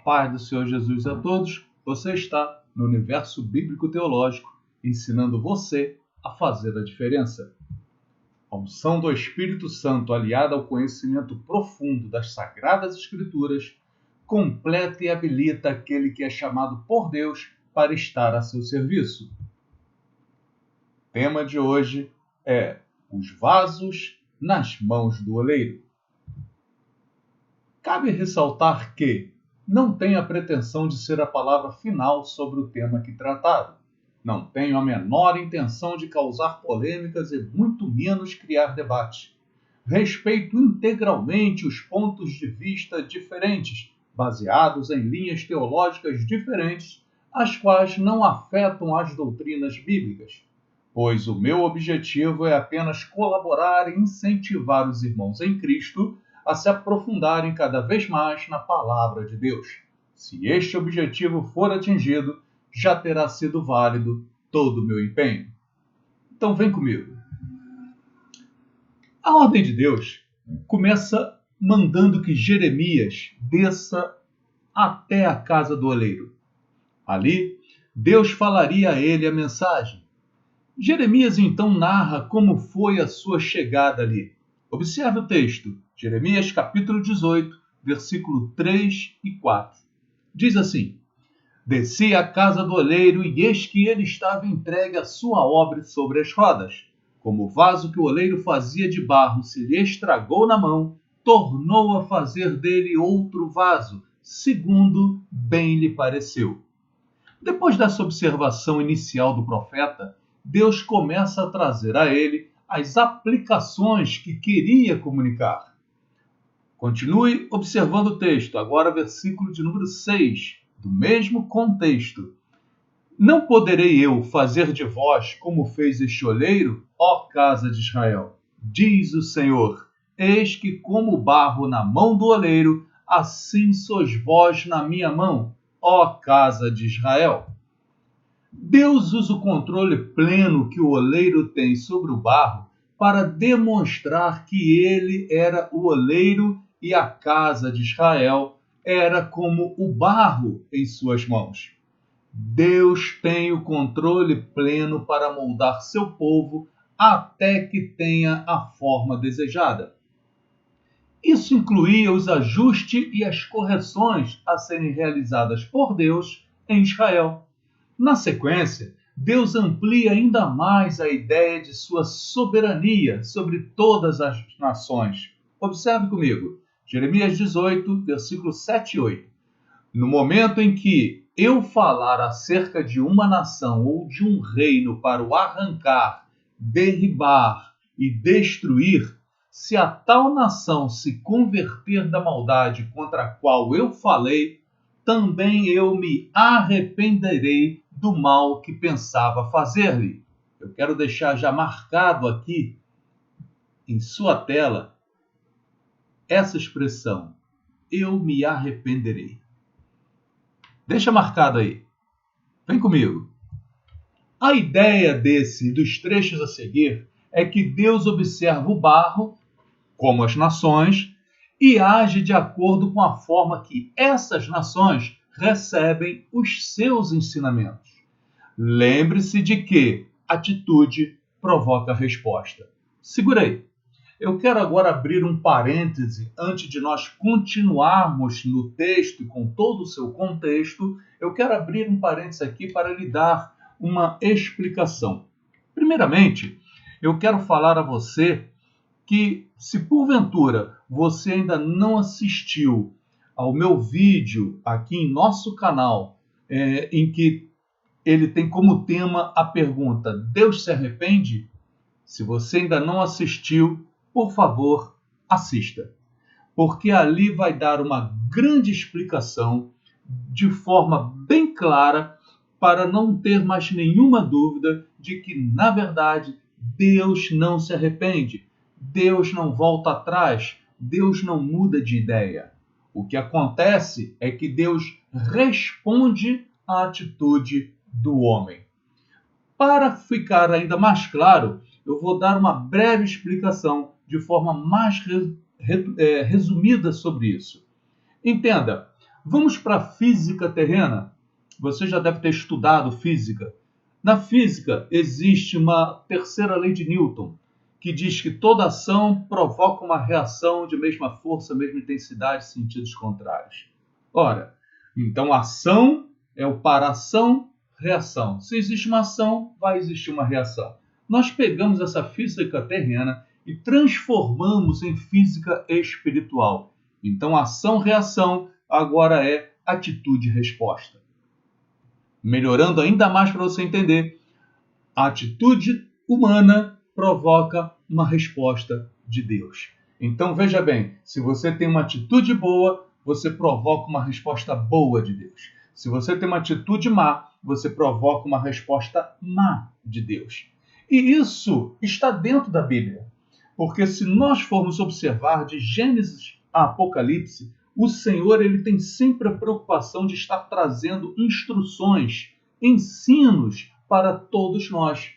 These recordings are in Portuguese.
paz do Senhor Jesus a todos. Você está no Universo Bíblico Teológico, ensinando você a fazer a diferença. A unção do Espírito Santo, aliada ao conhecimento profundo das Sagradas Escrituras, completa e habilita aquele que é chamado por Deus para estar a seu serviço. O tema de hoje é os vasos nas mãos do oleiro. Cabe ressaltar que não tenho a pretensão de ser a palavra final sobre o tema aqui tratado. Não tenho a menor intenção de causar polêmicas e muito menos criar debate. Respeito integralmente os pontos de vista diferentes, baseados em linhas teológicas diferentes, as quais não afetam as doutrinas bíblicas, pois o meu objetivo é apenas colaborar e incentivar os irmãos em Cristo a se aprofundarem cada vez mais na palavra de Deus. Se este objetivo for atingido, já terá sido válido todo o meu empenho. Então vem comigo. A ordem de Deus começa mandando que Jeremias desça até a casa do oleiro. Ali, Deus falaria a ele a mensagem. Jeremias então narra como foi a sua chegada ali. Observe o texto, Jeremias capítulo 18, versículo 3 e 4. Diz assim: Desci à casa do oleiro e eis que ele estava entregue à sua obra sobre as rodas. Como o vaso que o oleiro fazia de barro se lhe estragou na mão, tornou a fazer dele outro vaso, segundo bem lhe pareceu. Depois dessa observação inicial do profeta, Deus começa a trazer a ele as aplicações que queria comunicar. Continue observando o texto, agora versículo de número 6, do mesmo contexto. Não poderei eu fazer de vós como fez este oleiro, ó casa de Israel? Diz o Senhor, eis que como barro na mão do oleiro, assim sois vós na minha mão, ó casa de Israel. Deus usa o controle pleno que o oleiro tem sobre o barro para demonstrar que ele era o oleiro e a casa de Israel era como o barro em suas mãos. Deus tem o controle pleno para moldar seu povo até que tenha a forma desejada. Isso incluía os ajustes e as correções a serem realizadas por Deus em Israel. Na sequência, Deus amplia ainda mais a ideia de sua soberania sobre todas as nações. Observe comigo, Jeremias 18, versículos 7 e 8. No momento em que eu falar acerca de uma nação ou de um reino para o arrancar, derribar e destruir, se a tal nação se converter da maldade contra a qual eu falei, também eu me arrependerei do mal que pensava fazer-lhe. Eu quero deixar já marcado aqui em sua tela essa expressão, eu me arrependerei. Deixa marcado aí. Vem comigo. A ideia dos trechos a seguir é que Deus observa o barro, como as nações, e age de acordo com a forma que essas nações recebem os seus ensinamentos. Lembre-se de que atitude provoca resposta. Segura aí. Eu quero agora abrir um parêntese antes de nós continuarmos no texto com todo o seu contexto. Eu quero abrir um parêntese aqui para lhe dar uma explicação. Primeiramente, eu quero falar a você que, se porventura você ainda não assistiu ao meu vídeo aqui em nosso canal, em que ele tem como tema a pergunta, Deus se arrepende? Se você ainda não assistiu, por favor, assista. Porque ali vai dar uma grande explicação de forma bem clara para não ter mais nenhuma dúvida de que, na verdade, Deus não se arrepende. Deus não volta atrás. Deus não muda de ideia. O que acontece é que Deus responde à atitude do homem. Para ficar ainda mais claro, eu vou dar uma breve explicação de forma mais resumida sobre isso. Entenda, Vamos para a física terrena. Você já deve ter estudado física. Na física existe uma terceira lei de Newton, que diz que toda ação provoca uma reação de mesma força, mesma intensidade, sentidos contrários. Ora, então ação é o para ação, reação. Se existe uma ação, vai existir uma reação. Nós pegamos essa física terrena e transformamos em física espiritual. Então, ação-reação agora é atitude-resposta. Melhorando ainda mais para você entender, a atitude humana provoca uma resposta de Deus. Então, veja bem, se você tem uma atitude boa, você provoca uma resposta boa de Deus. Se você tem uma atitude má, você provoca uma resposta má de Deus. E isso está dentro da Bíblia. Porque se nós formos observar de Gênesis a Apocalipse, o Senhor ele tem sempre a preocupação de estar trazendo instruções, ensinos para todos nós.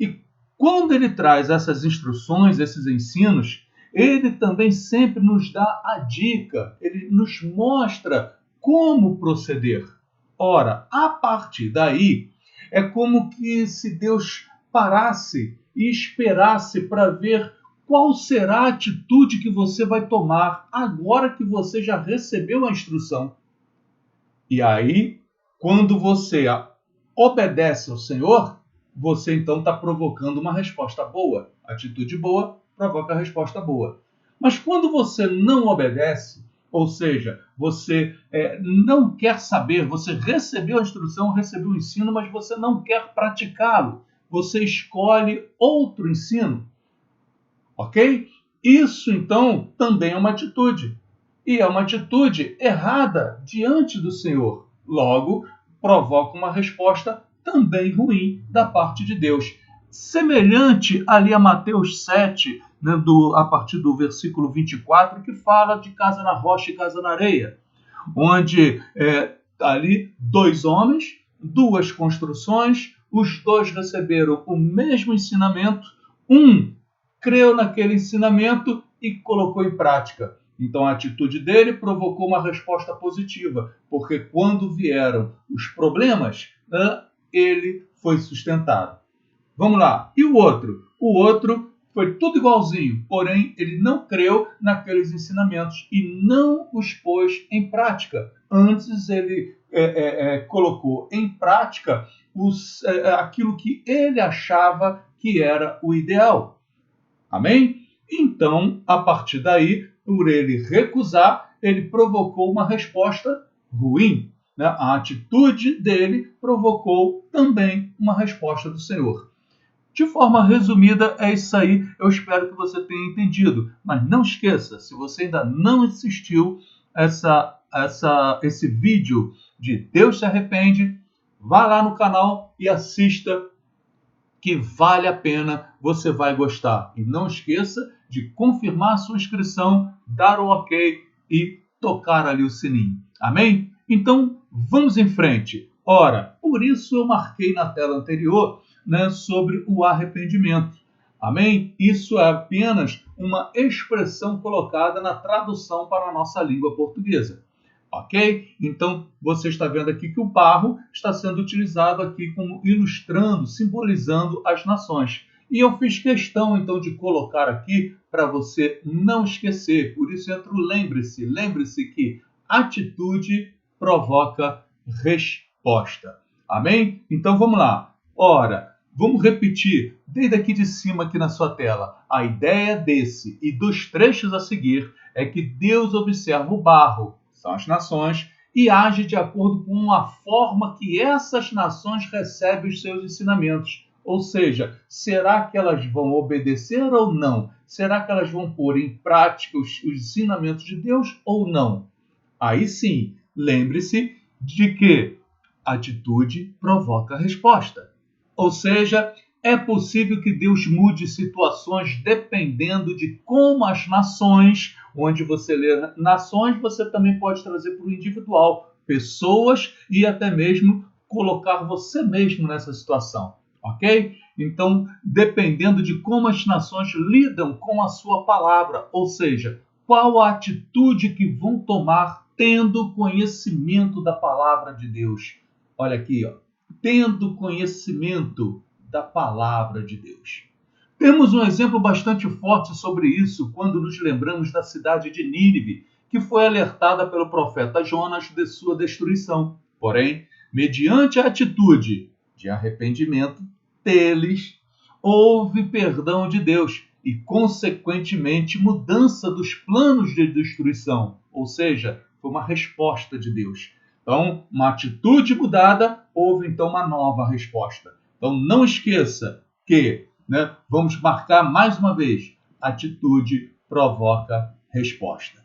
E quando ele traz essas instruções, esses ensinos, ele também sempre nos dá a dica, ele nos mostra como proceder. Ora, a partir daí, é como que se Deus parasse e esperasse para ver qual será a atitude que você vai tomar agora que você já recebeu a instrução. E aí, quando você obedece ao Senhor, você então está provocando uma resposta boa. Atitude boa provoca resposta boa. Mas quando você não obedece, ou seja, você não quer saber, você recebeu a instrução, recebeu o ensino, mas você não quer praticá-lo, você escolhe outro ensino, ok? Isso então também é uma atitude. E é uma atitude errada diante do Senhor. Logo, provoca uma resposta também ruim da parte de Deus. Semelhante ali a Mateus 7, né, a partir do versículo 24, que fala de casa na rocha e casa na areia, onde ali 2 homens, 2 construções, os 2 receberam o mesmo ensinamento, um creu naquele ensinamento e colocou em prática. Então a atitude dele provocou uma resposta positiva, porque quando vieram os problemas, ele foi sustentado. Vamos lá. E o outro? O outro foi tudo igualzinho, porém ele não creu naqueles ensinamentos e não os pôs em prática. Antes ele colocou em prática aquilo que ele achava que era o ideal. Amém? Então, a partir daí, por ele recusar, ele provocou uma resposta ruim. Né? A atitude dele provocou também uma resposta do Senhor. De forma resumida, é isso aí. Eu espero que você tenha entendido. Mas não esqueça, se você ainda não assistiu esse vídeo de Deus se arrepende, vá lá no canal e assista, que vale a pena, você vai gostar. E não esqueça de confirmar a sua inscrição, dar o ok e tocar ali o sininho. Amém? Então, vamos em frente. Ora, por isso eu marquei na tela anterior, né, sobre o arrependimento. Amém? Isso é apenas uma expressão colocada na tradução para a nossa língua portuguesa. Ok? Então, você está vendo aqui que o barro está sendo utilizado aqui como ilustrando, simbolizando as nações. E eu fiz questão, então, de colocar aqui para você não esquecer. Por isso, lembre-se. Lembre-se que atitude provoca resposta. Amém? Então, vamos lá. Ora, vamos repetir desde aqui de cima, aqui na sua tela. A ideia desse e dos trechos a seguir é que Deus observa o barro, são as nações, e age de acordo com a forma que essas nações recebem os seus ensinamentos. Ou seja, será que elas vão obedecer ou não? Será que elas vão pôr em prática os ensinamentos de Deus ou não? Aí sim, lembre-se de que atitude provoca resposta. Ou seja, é possível que Deus mude situações dependendo de como as nações, onde você lê nações, você também pode trazer para o individual, pessoas e até mesmo colocar você mesmo nessa situação, ok? Então, dependendo de como as nações lidam com a sua palavra, ou seja, qual a atitude que vão tomar tendo conhecimento da palavra de Deus. Olha aqui, ó, tendo conhecimento da palavra de Deus. Temos um exemplo bastante forte sobre isso quando nos lembramos da cidade de Nínive, que foi alertada pelo profeta Jonas de sua destruição. Porém, mediante a atitude de arrependimento deles, houve perdão de Deus e, consequentemente, mudança dos planos de destruição. Ou seja, foi uma resposta de Deus. Então, uma atitude mudada, houve então uma nova resposta. Então, não esqueça que, vamos marcar mais uma vez, atitude provoca resposta.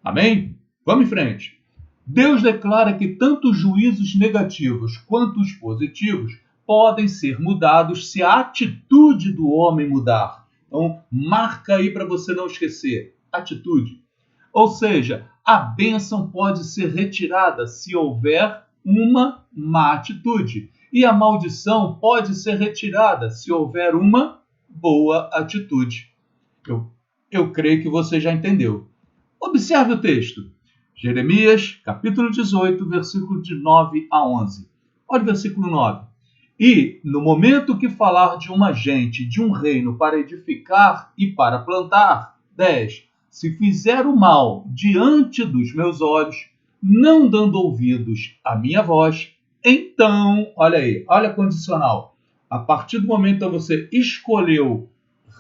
Amém? Vamos em frente. Deus declara que tanto os juízos negativos quanto os positivos podem ser mudados se a atitude do homem mudar. Então, marca aí para você não esquecer. Atitude. Ou seja, a bênção pode ser retirada se houver uma má atitude. E a maldição pode ser retirada se houver uma boa atitude. Eu creio que você já entendeu. Observe o texto. Jeremias, capítulo 18, versículo de 9 a 11. Olha o versículo 9. E, no momento que falar de uma gente, de um reino para edificar e para plantar. 10. Se fizer o mal diante dos meus olhos, não dando ouvidos à minha voz, então, olha aí, olha a condicional. A partir do momento que você escolheu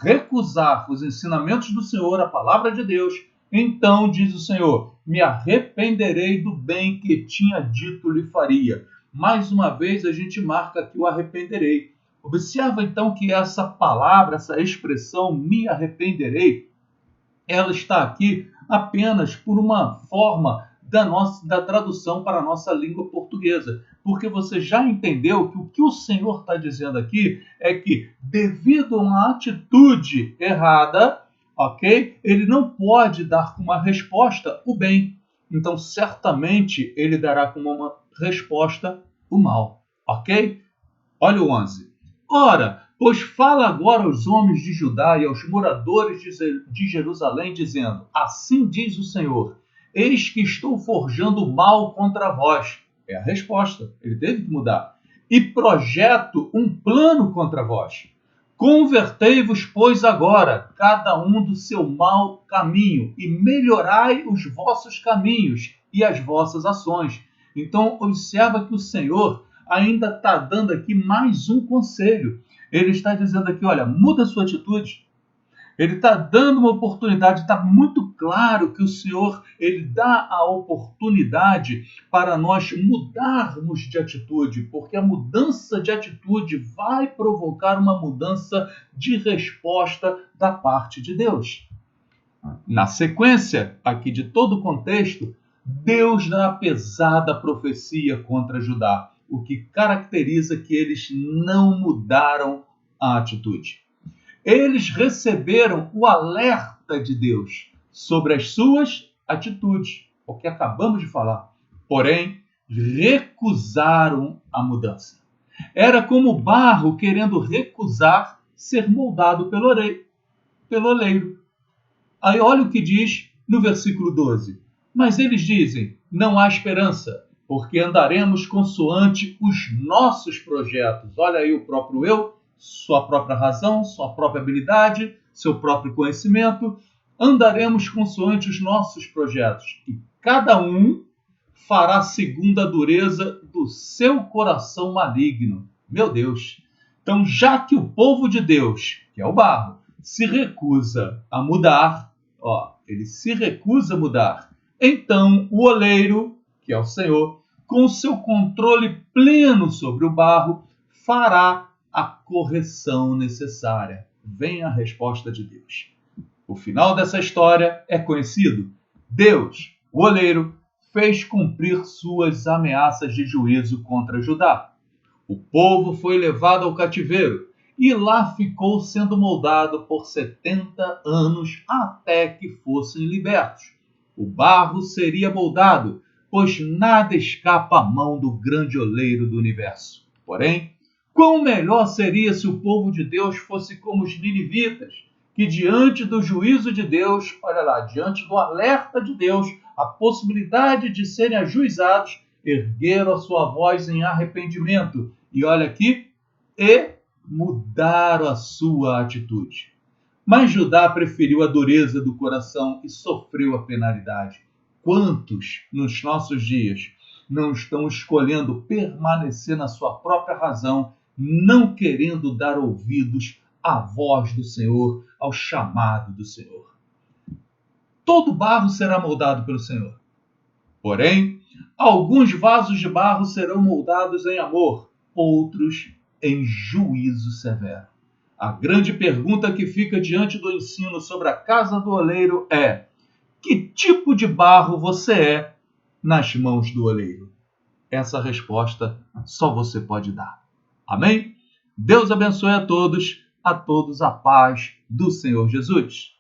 recusar os ensinamentos do Senhor, a palavra de Deus, então, diz o Senhor, me arrependerei do bem que tinha dito lhe faria. Mais uma vez, a gente marca aqui o arrependerei. Observa, então, que essa palavra, essa expressão, me arrependerei, ela está aqui apenas por uma forma da tradução para a nossa língua portuguesa. Porque você já entendeu que o que o Senhor está dizendo aqui é que, devido a uma atitude errada, ok? Ele não pode dar como uma resposta o bem. Então, certamente, ele dará como uma resposta o mal. Ok? Olha o 11. Ora, pois fala agora aos homens de Judá e aos moradores de Jerusalém, dizendo, assim diz o Senhor, eis que estou forjando o mal contra vós. É a resposta. Ele teve que mudar. E projeto um plano contra vós. Convertei-vos, pois, agora, cada um do seu mau caminho, e melhorai os vossos caminhos e as vossas ações. Então, observa que o Senhor ainda está dando aqui mais um conselho. Ele está dizendo aqui, olha, muda a sua atitude. Ele está dando uma oportunidade, está muito claro que o Senhor, ele dá a oportunidade para nós mudarmos de atitude, porque a mudança de atitude vai provocar uma mudança de resposta da parte de Deus. Na sequência, aqui de todo o contexto, Deus dá a pesada profecia contra Judá, o que caracteriza que eles não mudaram a atitude. Eles receberam o alerta de Deus sobre as suas atitudes, o que acabamos de falar. Porém, recusaram a mudança. Era como barro querendo recusar ser moldado pelo oleiro. Aí olha o que diz no versículo 12. Mas eles dizem, não há esperança, porque andaremos consoante os nossos projetos. Olha aí o próprio eu, sua própria razão, sua própria habilidade, seu próprio conhecimento. Andaremos consoante os nossos projetos. E cada um fará segundo a dureza do seu coração maligno. Meu Deus! Então, já que o povo de Deus, que é o barro, se recusa a mudar, ele se recusa a mudar, então o oleiro, que é o Senhor, com seu controle pleno sobre o barro, fará a correção necessária. Vem a resposta de Deus. O final dessa história é conhecido. Deus, o oleiro, fez cumprir suas ameaças de juízo contra Judá. O povo foi levado ao cativeiro e lá ficou sendo moldado por 70 anos até que fossem libertos. O barro seria moldado, pois nada escapa à mão do grande oleiro do universo. Porém, quão melhor seria se o povo de Deus fosse como os ninivitas, que diante do juízo de Deus, olha lá, diante do alerta de Deus, a possibilidade de serem ajuizados, ergueram a sua voz em arrependimento. E olha aqui, e mudaram a sua atitude. Mas Judá preferiu a dureza do coração e sofreu a penalidade. Quantos nos nossos dias não estão escolhendo permanecer na sua própria razão, não querendo dar ouvidos à voz do Senhor, ao chamado do Senhor? Todo barro será moldado pelo Senhor. Porém, alguns vasos de barro serão moldados em amor, outros em juízo severo. A grande pergunta que fica diante do ensino sobre a casa do oleiro é: que tipo de barro você é nas mãos do oleiro? Essa resposta só você pode dar. Amém? Deus abençoe a todos a paz do Senhor Jesus.